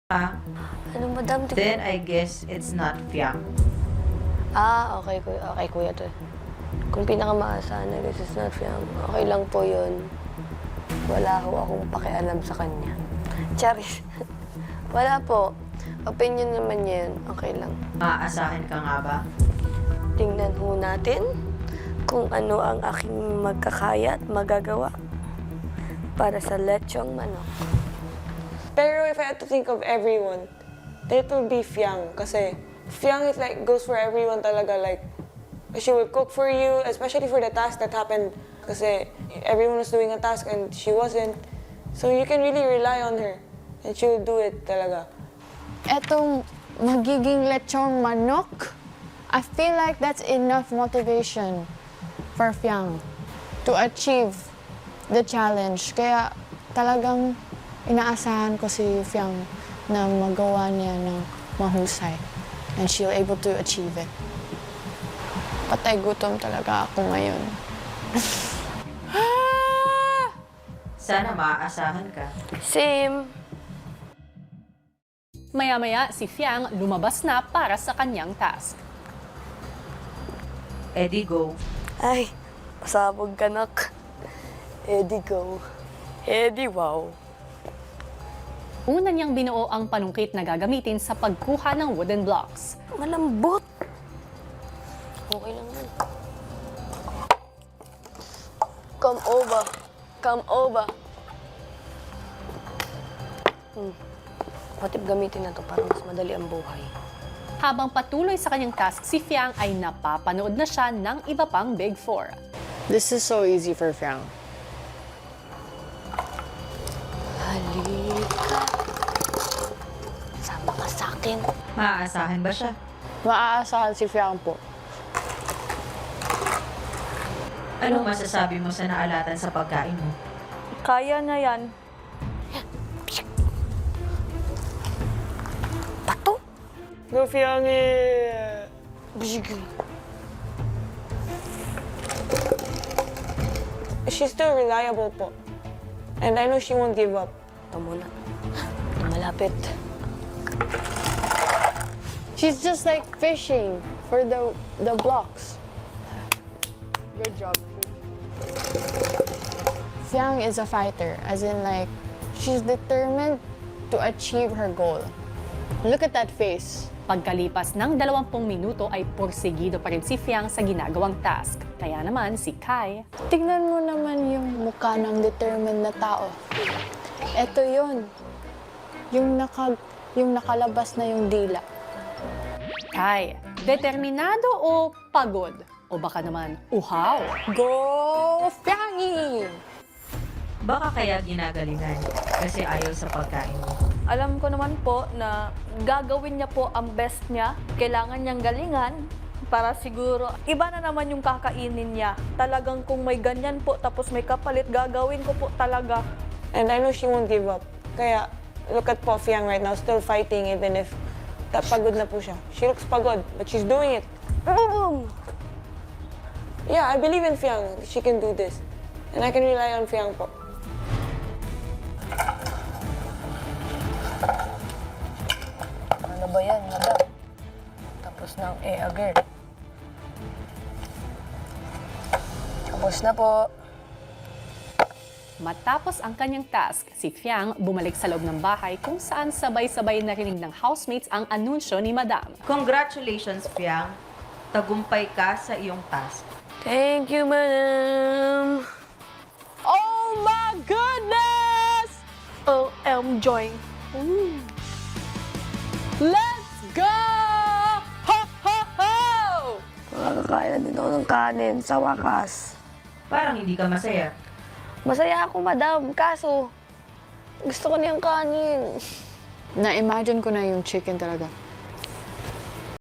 Ano, madam? Then I guess it's not Fiang. Okay, kuya. Okay, kuya to. Kung pinakamaasahan na guess it's not Fiang, okay lang po yun. Wala ho akong pakialam sa kanya. Charis. Wala po. Opinion naman niya yun. Okay lang. Maaasahan ka nga ba? Tingnan ho natin kung ano ang aking magkakaya at magagawa para sa lechong manok. Pero if I had to think of everyone, then it would be Fiang. Kasi Fiang is like, goes for everyone talaga. Like, she would cook for you, especially for the task that happened. Kasi everyone was doing a task and she wasn't. So you can really rely on her. And she would do it talaga. Etong magiging lechong manok, I feel like that's enough motivation for Fiang to achieve the challenge. Kaya talagang inaasahan ko si Fiang na magawa niya ng mahusay and she'll able to achieve it. Patay gutom talaga ako ngayon. Sana maaasahan ka. Same. Maya-maya, si Fiang lumabas na para sa kanyang task. Eddie, go. Ay, pasabog ka, nak. Eddie, go. Eddie, wow. Una niyang binuo ang panungkit na gagamitin sa pagkuha ng wooden blocks. Malambot. Okay lang yan. Come over. Come over. Patip gamitin na to para mas madali ang buhay. Habang patuloy sa kanyang task, si Fiang ay napapanood na siya ng iba pang Big Four. This is so easy for Fiang. Halika. Sama ka sa akin. Maaasahan ba siya? Maaasahan si Fiang po. Anong masasabi mo sa naalatan sa pagkain mo? Kaya na yan. Pato? Go Fiang! She's still reliable po. And I know she won't give up. Ito muna. Malapit. She's just like fishing for the blocks. Good job. Fiang is a fighter, as in like, she's determined to achieve her goal. Look at that face. Pagkalipas ng 20 minuto ay porsigido pa rin si Fiang sa ginagawang task. Kaya naman si Kai, Tignan mo naman yung mukha ng determined na tao. Ito yun. Yung nakalabas na yung dila. Kai, determinado o pagod? O baka naman uhaw? Go, Fiangy! Baka kaya ginagalingan kasi ayaw sa pagkain mo. Alam ko naman po na gagawin niya po ang best niya. Kailangan niyang galingan para siguro iba na naman yung kakainin niya. Talagang kung may ganyan po tapos may kapalit, gagawin ko po talaga. And I know she won't give up. Kaya, look at po Fiang right now, still fighting even if pagod na po siya. She looks pagod, but she's doing it. Yeah, I believe in Fiang. She can do this. And I can rely on Fiang po. Ano ba yan, madam? Tapos na ang agad. Tapos na po. Matapos ang kanyang task, si Fiang bumalik sa loob ng bahay kung saan sabay-sabay narinig ng housemates ang anunsyo ni Madam. Congratulations, Fiang. Tagumpay ka sa iyong task. Thank you, madam. Oh my goodness! OM join. Let's go! Ho, ho, ho! Makakakain na din ako ng kanin sa wakas. Parang hindi ka masaya. Masaya ako, madam. Kaso, gusto ko niyang kanin. Na-imagine ko na yung chicken talaga.